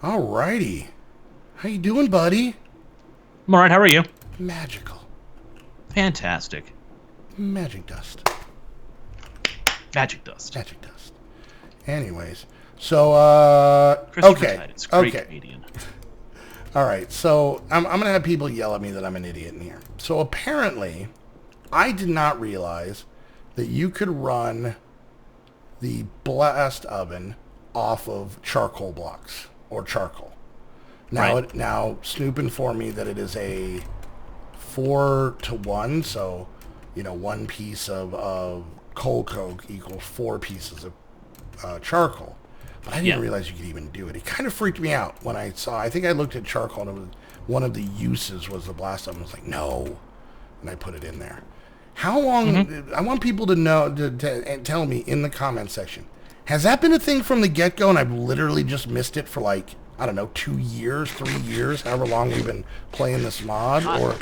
Alrighty. How you doing, buddy? I'm alright, how are you? Magical. Fantastic. Magic dust. Magic dust. Magic dust. Anyways, so, okay. It's great Okay. comedian. Alright, so I'm going to have people yell at me that I'm an idiot in here. So apparently, I did not realize that you could run the blast oven off of charcoal blocks or charcoal. Now, Right. now Snoop informed me that it is a 4-to-1, so one piece of coal coke equals 4 pieces of charcoal. But I didn't realize you could even do it. It kind of freaked me out when I saw. I think I looked at charcoal and it was, one of the uses was the blast oven. I was like, no, and I put it in there. How long? I want people to know to tell me in the comment section. Has that been a thing from the get-go, and I've literally just missed it for like, I don't know, 2 years, 3 years, however long we've been playing this mod? Or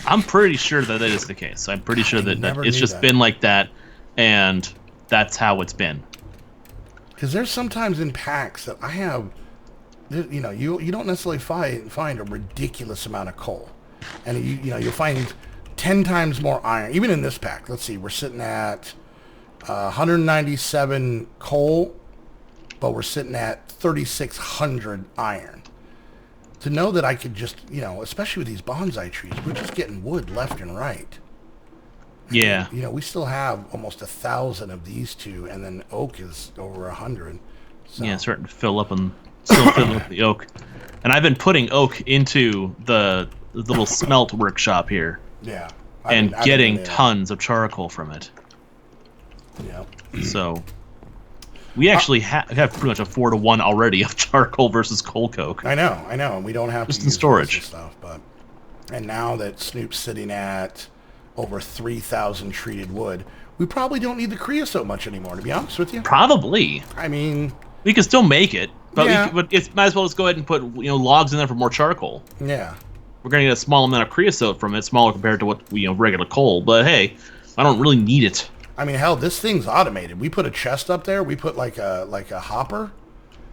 I'm pretty sure that is the case. I'm pretty sure that it's just been like that, and that's how it's been. Because there's sometimes in packs that I have, you don't necessarily find a ridiculous amount of coal, and you'll find 10 times more iron. Even in this pack, let's see, we're sitting at 197 coal, but we're sitting at 3,600 iron. To know that I could just, especially with these bonsai trees, we're just getting wood left and right. Yeah. We still have almost 1,000 of these two, and then oak is over 100. So. Yeah, starting to fill up and still filling up the oak. And I've been putting oak into the little smelt workshop here. Yeah. And getting tons of charcoal from it. Yeah. So we actually have pretty much a 4-to-1 already of charcoal versus coal coke. I know, and we don't have just to in use storage this stuff, and now that Snoop's sitting at over 3,000 treated wood, we probably don't need the creosote much anymore, to be honest with you. Probably. I mean, we can still make it, but yeah. but it might as well just go ahead and put logs in there for more charcoal. Yeah. We're gonna get a small amount of creosote from it, smaller compared to what regular coal. But hey, I don't really need it. I mean, hell, this thing's automated. We put a chest up there. We put like a hopper,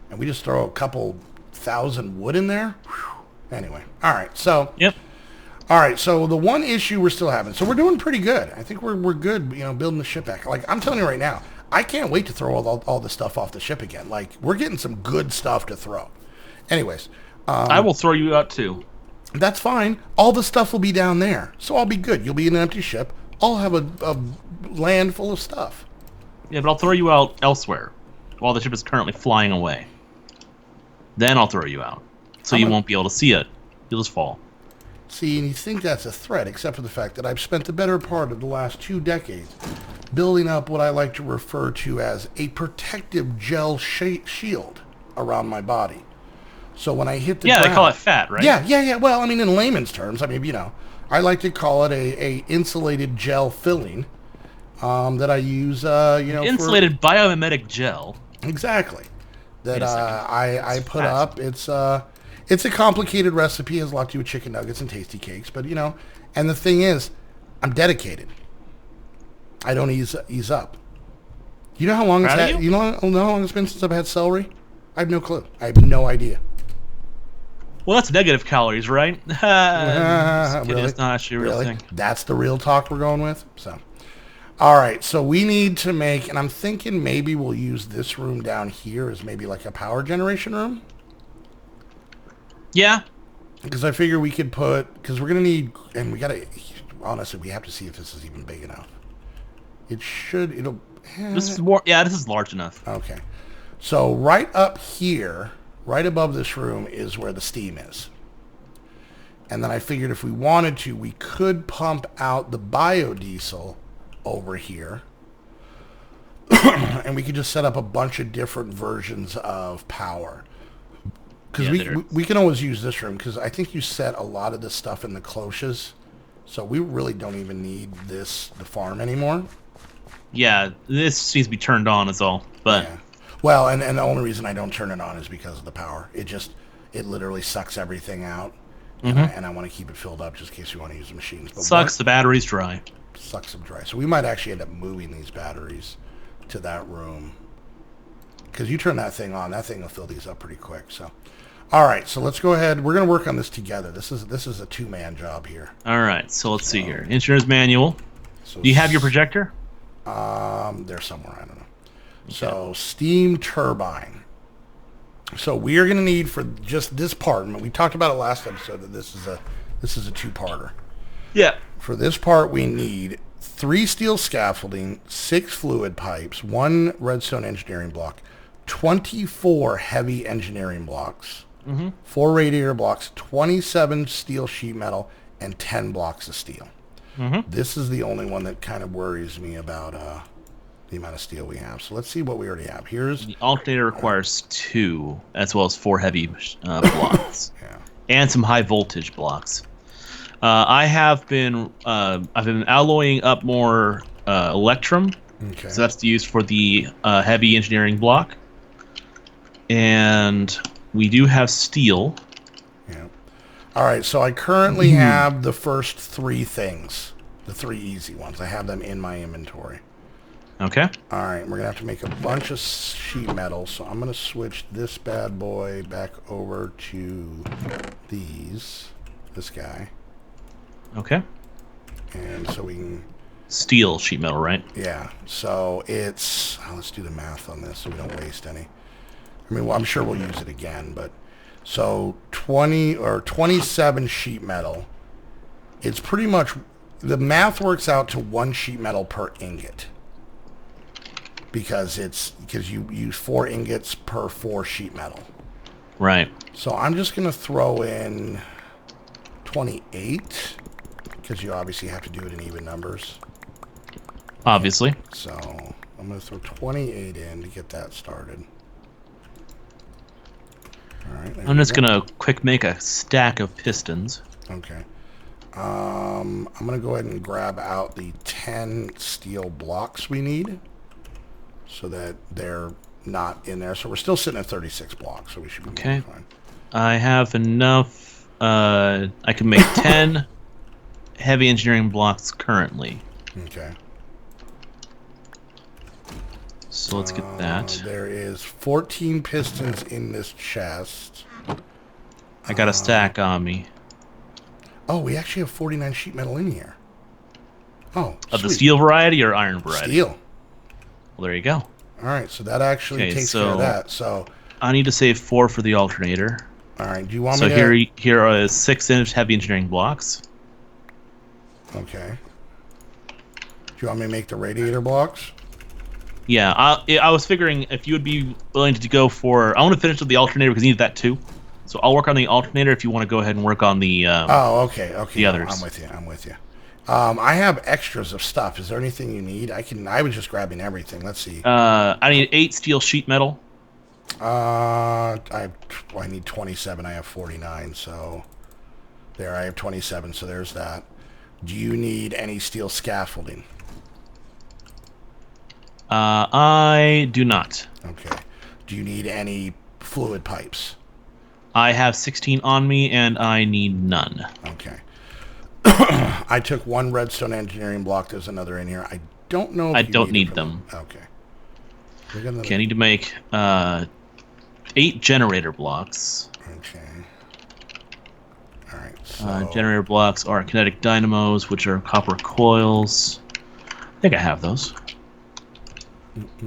and we just throw a couple thousand wood in there. Whew. Anyway, all right. So yep. All right. So the one issue we're still having. So we're doing pretty good. I think we're good. Building the ship back. Like I'm telling you right now, I can't wait to throw all the stuff off the ship again. Like we're getting some good stuff to throw. Anyways, I will throw you out too. That's fine. All the stuff will be down there, so I'll be good. You'll be in an empty ship. I'll have a land full of stuff. Yeah, but I'll throw you out elsewhere while the ship is currently flying away. Then I'll throw you out, so you won't be able to see it. You'll just fall. See, and you think that's a threat, except for the fact that I've spent the better part of the last 2 decades building up what I like to refer to as a protective gel shield around my body. So when I hit the ground, they call it fat, right? Yeah. Well, I mean, in layman's terms, I mean, I like to call it a insulated gel filling that I use, insulated biomimetic gel. Exactly. That I put up. It's a complicated recipe. It has a lot to do with chicken nuggets and tasty cakes, but and the thing is, I'm dedicated. I don't ease up. You know how long you know how long it's been since I've had celery? I have no clue. I have no idea. Well, that's negative calories, right? Really? It's not actually a real thing. That's the real talk we're going with? So, all right. So we need to make, and I'm thinking maybe we'll use this room down here as maybe like a power generation room. Yeah. Because I figure we could because we're going to need, and honestly, we have to see if this is even big enough. This is more, this is large enough. Okay. So right up here, right above this room is where the steam is. And then I figured if we wanted to, we could pump out the biodiesel over here. And we could just set up a bunch of different versions of power. Because we can always use this room, because I think you set a lot of this stuff in the cloches. So we really don't even need the farm anymore. Yeah, this needs to be turned on is all. But yeah. Well, and the only reason I don't turn it on is because of the power. It literally sucks everything out. And I want to keep it filled up just in case we want to use the machines. But sucks the battery's dry. Sucks them dry. So we might actually end up moving these batteries to that room. Because you turn that thing on, that thing will fill these up pretty quick. So, All right, so let's go ahead. We're going to work on this together. This is a two-man job here. All right, so let's see here. Engineer's manual. So Do you have your projector? They're somewhere. I don't know. Okay. So steam turbine. So we are going to need for just this part. And we talked about it last episode that this is a two-parter. Yeah. For this part, we need 3 steel scaffolding, 6 fluid pipes, 1 redstone engineering block, 24 heavy engineering blocks, 4 radiator blocks, 27 steel sheet metal, and 10 blocks of steel. This is the only one that kind of worries me about the amount of steel we have. So let's see what we already have. Here's the alternator requires 2, as well as 4 heavy blocks, and some high voltage blocks. I've been alloying up more electrum, so that's used for the heavy engineering block, and we do have steel. Yeah. All right, so I currently have the first 3 things, the 3 easy ones. I have them in my inventory. Okay. All right, we're gonna have to make a bunch of sheet metal, so I'm gonna switch this bad boy back over to this guy. Okay. And so we can... Steel sheet metal, right? Yeah. So it's... let's do the math on this so we don't waste any. I mean, well, I'm sure we'll use it again, but... So 20 or 27 sheet metal. It's pretty much... The math works out to 1 sheet metal per ingot. Because you use 4 ingots per 4 sheet metal. Right. So I'm just going to throw in 28... Because you obviously have to do it in even numbers. Obviously. So I'm going to throw 28 in to get that started. All right. I'm just going to quick make a stack of pistons. Okay. I'm going to go ahead and grab out the 10 steel blocks we need. So that they're not in there. So we're still sitting at 36 blocks. So we should be fine. I have enough. I can make 10... heavy engineering blocks currently. Okay. So let's get that. There is 14 pistons in this chest. I got a stack on me. Oh, we actually have 49 sheet metal in here. Oh, of the steel variety or iron variety? Steel. Well, there you go. All right, so that actually takes care of that. So I need to save 4 for the alternator. All right, do you want me to... So here are 6-inch heavy engineering blocks. Okay. Do you want me to make the radiator blocks? Yeah, I was figuring if you would be willing to go for... I want to finish with the alternator because I need that too. So I'll work on the alternator if you want to go ahead and work on the... okay. The others. I'm with you. I have extras of stuff. Is there anything you need? I was just grabbing everything. Let's see. I need 8 steel sheet metal. I need 27. I have 49. So there, I have 27. So there's that. Do you need any steel scaffolding? I do not. Okay. Do you need any fluid pipes? I have 16 on me, and I need none. Okay. I took 1 redstone engineering block. There's another in here. I don't know if I don't need them. Okay. Okay, I need to make 8 generator blocks. Okay. All right. So... generator blocks are kinetic dynamos, which are copper coils. I think I have those.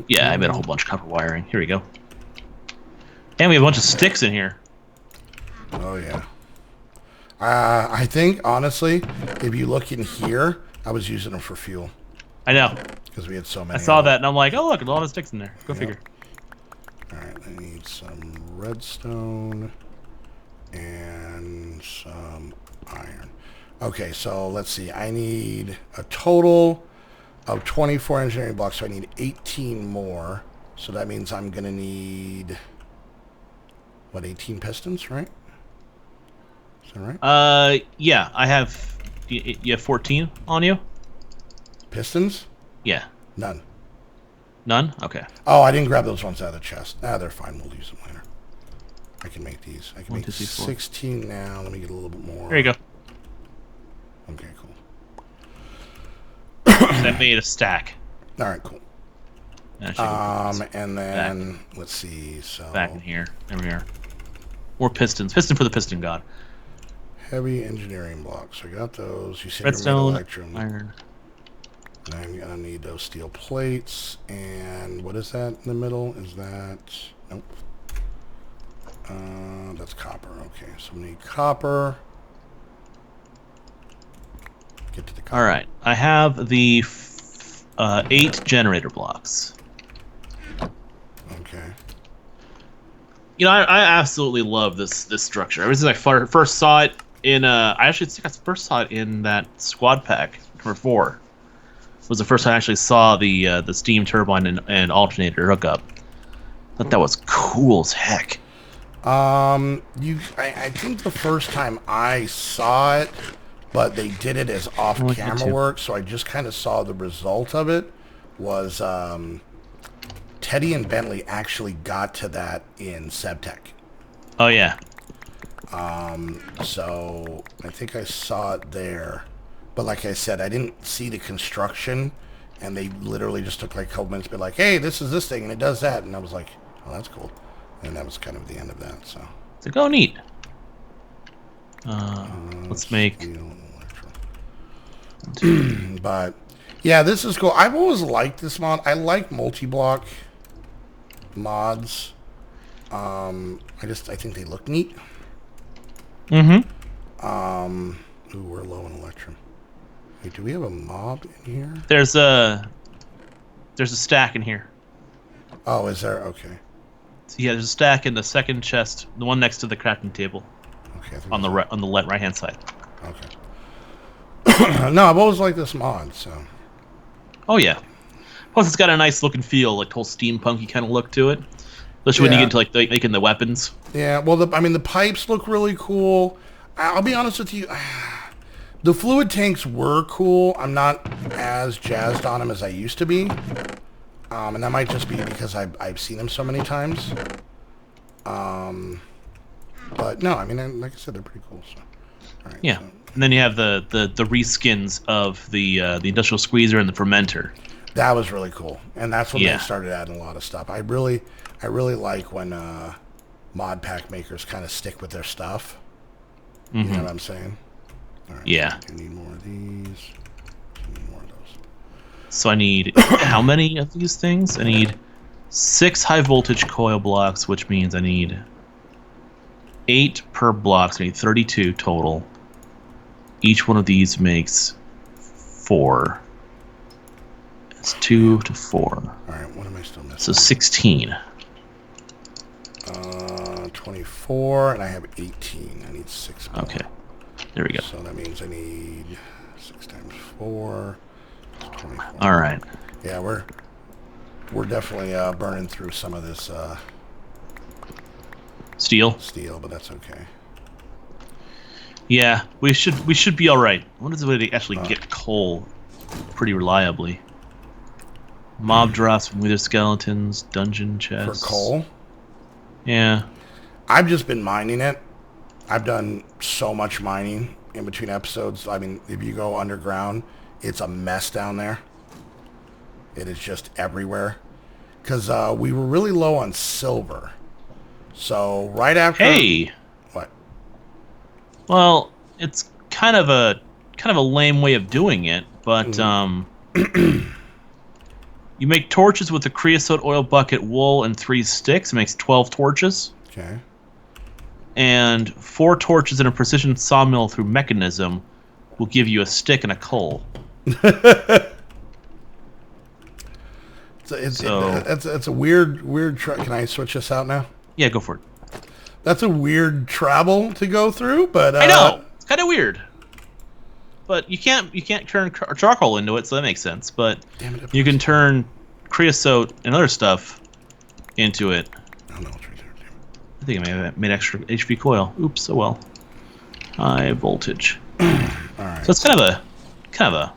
Yeah, I made a whole bunch of copper wiring. Here we go. And we have a bunch of sticks in here. Oh, yeah. I think, honestly, if you look in here, I was using them for fuel. I know. Because we had so many. I saw that, and I'm like, oh, look, a lot of sticks in there. Go figure. All right, I need some redstone and some iron. Okay, so let's see. I need a total of 24 engineering blocks, so I need 18 more. So that means I'm going to need, what, 18 pistons, right? Is that right? Yeah, I have... You have 14 on you? Pistons? Yeah. None. None? Okay. Oh, I didn't grab those ones out of the chest. They're fine. We'll use them later. I can make these. I can make 16 now. Let me get a little bit more. There you go. Okay, cool. That made a stack. All right, cool. And then, let's see. So back in here. There we are. Or pistons. Piston for the piston god. Heavy engineering blocks. I got those. You said Redstone, electrum. iron. And I'm gonna need those steel plates. And what is that in the middle? Is that nope? That's copper. Okay, so we need copper. Get to the copper. All right, I have the 8 generator blocks. Okay. You know, I absolutely love this structure. Ever since I first saw it in, I actually think I first saw it in that squad pack number 4. Was the first time I actually saw the steam turbine and alternator hookup. Thought that was cool as heck. I think the first time I saw it, but they did it as off-camera work, so I just kind of saw the result of it, was Teddy and Bentley actually got to that in Sebtech. Oh, yeah. So I think I saw it there. But like I said, I didn't see the construction, and they literally just took like a couple minutes to be like, hey, this is this thing, and it does that. And I was like, oh, that's cool. And that was kind of the end of that, so. So go neat. Let's make... But, yeah, this is cool. I've always liked this mod. I like multi-block mods. I think they look neat. Mm-hmm. Ooh, we're low on electrum. Wait, do we have a mob in here? There's a stack in here. Oh, is there? Okay. So yeah, there's a stack in the second chest, the one next to the crafting table. Okay. On the right hand side. Okay. No, I've always liked this mod, so. Oh yeah. Plus, it's got a nice look and feel, like whole steampunky kind of look to it. Especially when you get into like making the weapons. Yeah. Well, the pipes look really cool. I'll be honest with you. The fluid tanks were cool. I'm not as jazzed on them as I used to be. And that might just be because I've seen them so many times. But no, I mean, like I said, they're pretty cool. So. All right, yeah. So. And then you have the reskins of the industrial squeezer and the fermenter. That was really cool, and that's when they started adding a lot of stuff. I really like when mod pack makers kind of stick with their stuff. Mm-hmm. You know what I'm saying? All right, yeah. So you need more of these. You need more of those. So I need how many of these things? I need 6 high voltage coil blocks, which means I need 8 per block. So I need 32 total. Each one of these makes 4. It's 2 to 4. All right, what am I still missing? So 16. 24, and I have 18. I need 6 more. Okay, there we go. So that means I need 6 times 4. 24. All right. Yeah, we're definitely burning through some of this steel, but that's okay. Yeah, we should be all right. What is the way to actually get coal pretty reliably? Mob drops from wither skeletons, dungeon chests. For coal? Yeah. I've just been mining it. I've done so much mining in between episodes. I mean, if you go underground, it's a mess down there. It is just everywhere. Because we were really low on silver. So right after... Hey! What? Well, it's kind of a lame way of doing it, but you make torches with a creosote oil bucket, wool, and 3 sticks. It makes 12 torches. Okay. And 4 torches in a precision sawmill through mechanism will give you a stick and a coal. It's a weird. Can I switch this out now? Yeah, go for it. That's a weird travel to go through, but I know it's kind of weird. But you can't turn charcoal into it, so that makes sense. But you can turn creosote and other stuff into it. Oh no, it's right there. Damn it. I think I may have made extra HV coil. Oops, oh well. High voltage. All right. So it's kind of a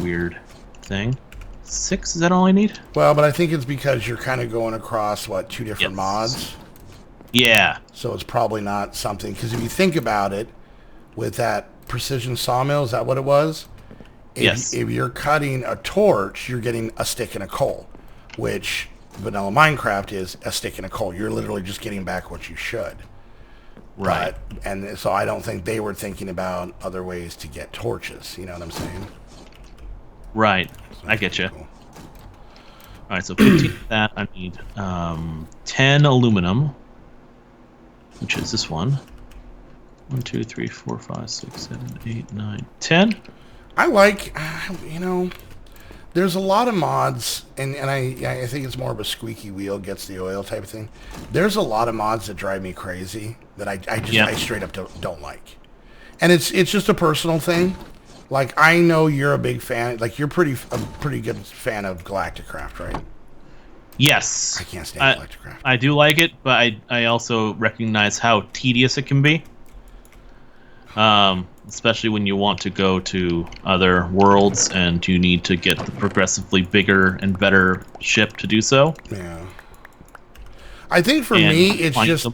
weird thing. 6, is that all I need? Well, but I think it's because you're kind of going across 2 different mods. Yeah. So it's probably not something, because if you think about it, with that precision sawmill, is that what it was? Yes. If you're cutting a torch, you're getting a stick and a coal, which vanilla Minecraft is a stick and a coal. You're literally just getting back what you should. Right. And so I don't think they were thinking about other ways to get torches. You know what I'm saying? Right. So I get you. cool. All right, so 15 of that. I need 10 aluminum, which is this one. 1, 2, 3, 4, 5, 6, 7, 8, 9, 10. I like, there's a lot of mods, and I think it's more of a squeaky wheel gets the oil type of thing. There's a lot of mods that drive me crazy that I straight up don't like. And it's just a personal thing. Like, I know you're a big fan, like you're a pretty good fan of Galacticraft, right? Yes. I can't stand Galacticraft. I do like it, but I also recognize how tedious it can be. Especially when you want to go to other worlds and you need to get the progressively bigger and better ship to do so. Yeah. I think for me, it's just,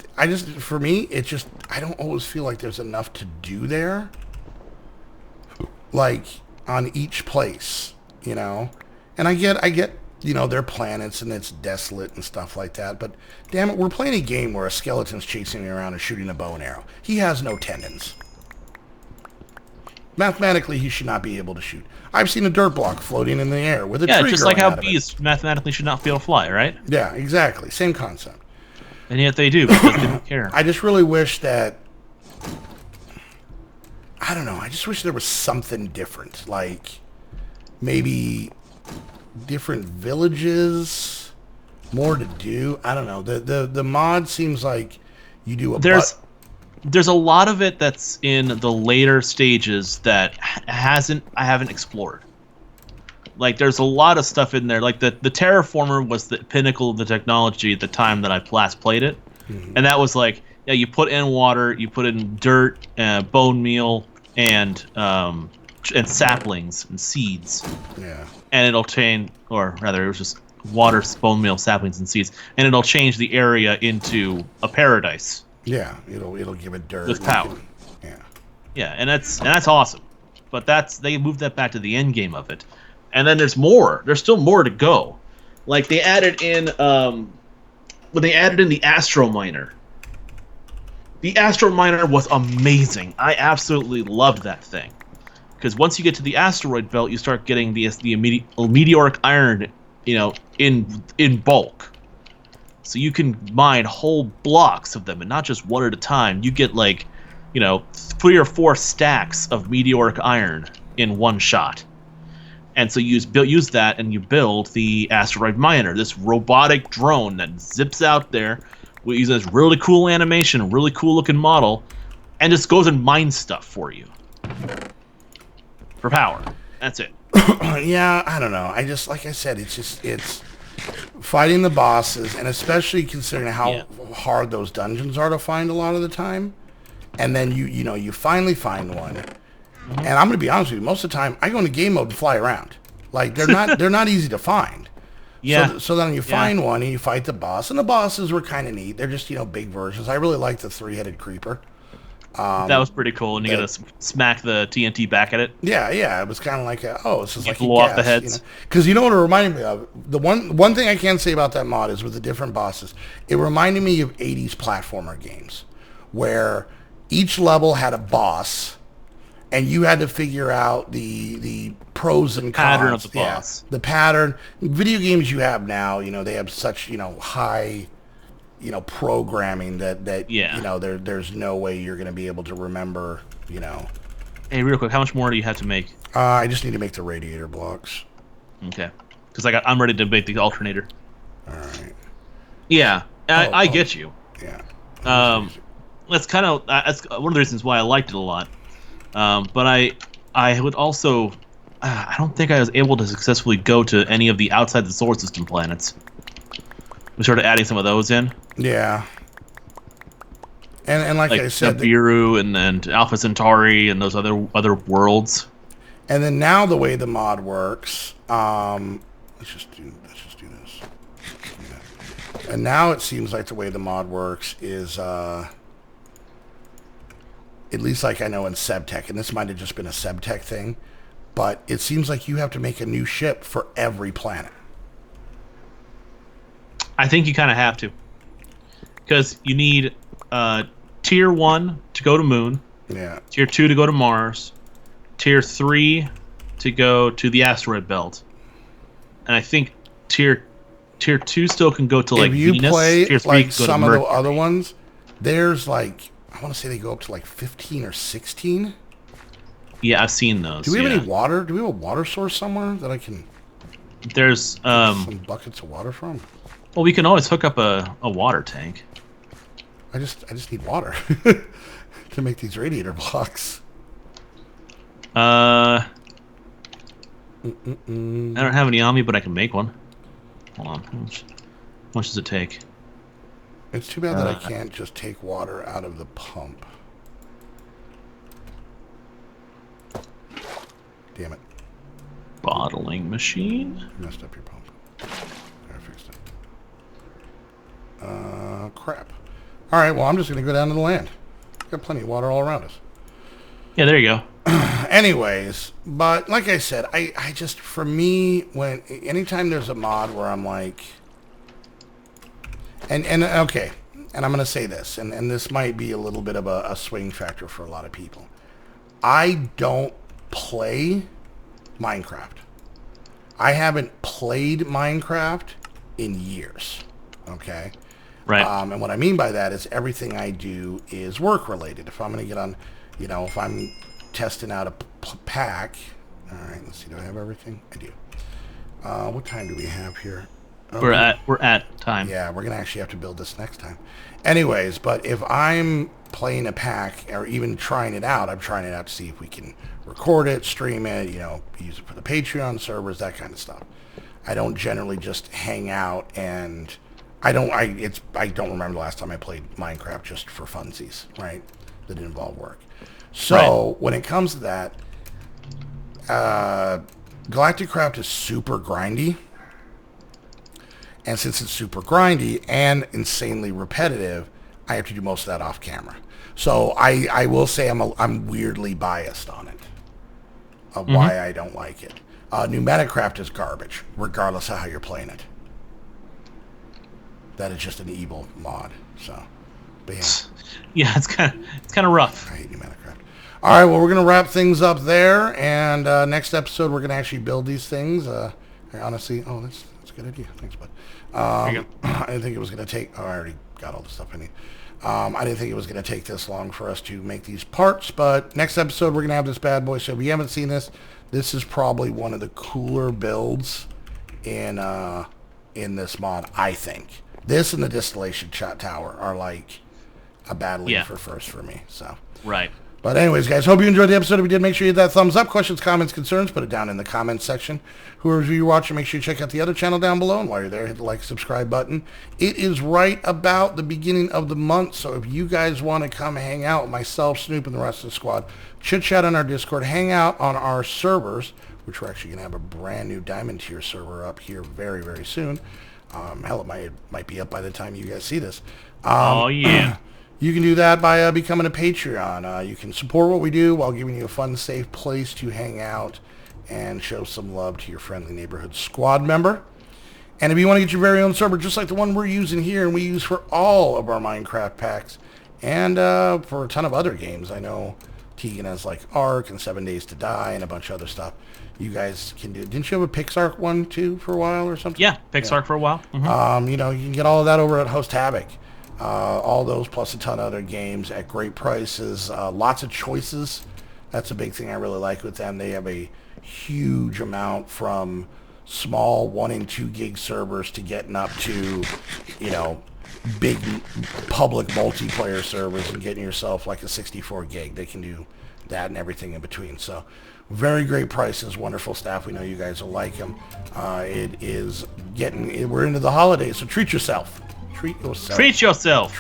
I don't always feel like there's enough to do there. Like, on each place, you know? And I get, you know, their planets and it's desolate and stuff like that, but damn it, we're playing a game where a skeleton's chasing me around and shooting a bow and arrow. He has no tendons. Mathematically, he should not be able to shoot. I've seen a dirt block floating in the air with a tree just like growing how out of bees mathematically should not be able to fly, right? Yeah, exactly. Same concept. And yet they do, because they don't care. I just really wish that... I don't know. I just wish there was something different. Like, maybe different villages, more to do. I don't know. The mod seems like you do a... There's a lot of it that's in the later stages that I haven't explored. Like, there's a lot of stuff in there. Like, the terraformer was the pinnacle of the technology at the time that I last played it. Mm-hmm. And that was like, yeah, you put in water, you put in dirt, bone meal, and saplings and seeds. Yeah. And it'll change, or rather, it was just water, bone meal, saplings, and seeds. And it'll change the area into a paradise. Yeah, it'll give it dirt with power. Yeah, and that's awesome. But they moved that back to the end game of it. And then there's more. There's still more to go. Like, they added in when they added in the Astro Miner. The Astro Miner was amazing. I absolutely loved that thing. Because once you get to the asteroid belt, you start getting the meteoric iron, you know, in bulk. So you can mine whole blocks of them, and not just one at a time. You get, like, you know, 3 or 4 stacks of meteoric iron in one shot. And so you use that, and you build the asteroid miner, this robotic drone that zips out there, using this really cool animation, really cool looking model, and just goes and mines stuff for you for power. That's it. Yeah, I don't know. I just, like I said, it's fighting the bosses, and especially considering how hard those dungeons are to find a lot of the time. And then you finally find one. And I'm going to be honest with you, most of the time I go into game mode and fly around. Like, they're not easy to find. Yeah. So then you find one and you fight the boss, and the bosses were kind of neat. They're just, big versions. I really like the 3-headed creeper. That was pretty cool, and you gotta smack the TNT back at it. Yeah. It was kind of like it's just like blow off the heads. Because you know what it reminded me of? The one thing I can say about that mod is with the different bosses, it reminded me of 80s platformer games, where each level had a boss, and you had to figure out the pros and cons. Pattern of the boss. The pattern. Video games you have now, they have such, high, programming that there's no way you're going to be able to remember, Hey, real quick, how much more do you have to make? I just need to make the radiator blocks. Okay. Because I'm ready to make the alternator. All right. Yeah, I get you. Yeah. That's kind of that's one of the reasons why I liked it a lot. But I would also, I don't think I was able to successfully go to any of the outside the solar system planets. We started adding some of those in. Yeah. And like I said, Nibiru and Alpha Centauri and those other worlds. And then now the way the mod works, let's just do this. Yeah. And now it seems like the way the mod works is at least like I know in Sebtech, and this might have just been a Sebtech thing, but it seems like you have to make a new ship for every planet. I think you kind of have to, because you need tier 1 to go to Moon. Yeah. Tier 2 to go to Mars. Tier 3 to go to the asteroid belt. And I think tier 2 still can go to like Venus. If you play tier 3 like can go some to of the Mercury. other ones, there's like, I want to say they go up to like 15 or 16. Yeah, I've seen those. Do we have any water? Do we have a water source somewhere that I can There's get some buckets of water from? well, we can always hook up a water tank. I just need water to make these radiator blocks. I don't have any on me, but I can make one. Hold on. How much does it take? It's too bad that I can't just take water out of the pump. Damn it. Bottling machine? You messed up your pump. There, I fixed it. Crap. Alright, well, I'm just going to go down to the land. Got plenty of water all around us. Yeah, there you go. Anyways, but like I said, I just, for me, anytime there's a mod where I'm like, and okay, and I'm going to say this, and this might be a little bit of a swing factor for a lot of people. I don't play Minecraft. I haven't played Minecraft in years, okay? Right. And what I mean by that is everything I do is work related. If I'm going to get on, if I'm testing out a pack, all right, let's see, do I have everything? I do. What time do we have here? Okay. We're at time. Yeah, we're going to actually have to build this next time. Anyways, but if I'm playing a pack or even trying it out, I'm trying it out to see if we can record it, stream it, use it for the Patreon servers, that kind of stuff. I don't generally just hang out and I don't remember the last time I played Minecraft just for funsies, right? That didn't involve work. So when it comes to that, Galacticraft is super grindy. And since it's super grindy and insanely repetitive, I have to do most of that off camera. So I will say I'm weirdly biased on it of why I don't like it. Pneumaticraft is garbage, regardless of how you're playing it. That is just an evil mod. So, but yeah. Yeah, it's kind of rough. I hate Pneumaticraft. All right, well, we're gonna wrap things up there, and next episode we're gonna actually build these things. Honestly, that's a good idea. Thanks, bud. I didn't think it was gonna take. Oh, I already got all the stuff I need. I didn't think it was going to take this long for us to make these parts, but next episode we're going to have this bad boy. So if you haven't seen this, this is probably one of the cooler builds in this mod, I think. This and the distillation tower are like a battle for first for me. So right. But anyways, guys, hope you enjoyed the episode. If you did, make sure you hit that thumbs up. Questions, comments, concerns, put it down in the comments section. Whoever you're watching, make sure you check out the other channel down below. And while you're there, hit the like, subscribe button. It is right about the beginning of the month. So if you guys want to come hang out with myself, Snoop, and the rest of the squad, chit-chat on our Discord, hang out on our servers, which we're actually going to have a brand new Diamond Tier server up here very, very soon. Hell, it might be up by the time you guys see this. Oh, yeah. You can do that by becoming a Patreon. You can support what we do while giving you a fun, safe place to hang out and show some love to your friendly neighborhood squad member. And if you want to get your very own server, just like the one we're using here and we use for all of our Minecraft packs and for a ton of other games. I know Tegan has like Ark and 7 Days to Die and a bunch of other stuff. You guys can do. Didn't you have a PixArk one too for a while or something? Yeah, PixArk for a while. Mm-hmm. You can get all of that over at Host Havoc. All those plus a ton of other games at great prices. Lots of choices. That's a big thing I really like with them. They have a huge amount from small 1 and 2 gig servers to getting up to, big public multiplayer servers and getting yourself like a 64 gig. They can do that and everything in between. So very great prices, wonderful staff. We know you guys will like them. We're into the holidays, so treat yourself. Treat yourself.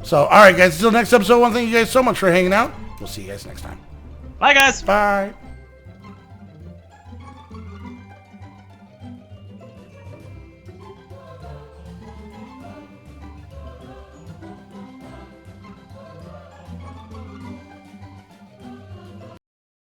So, all right, guys. Until next episode, I want to thank you guys so much for hanging out. We'll see you guys next time. Bye, guys. Bye.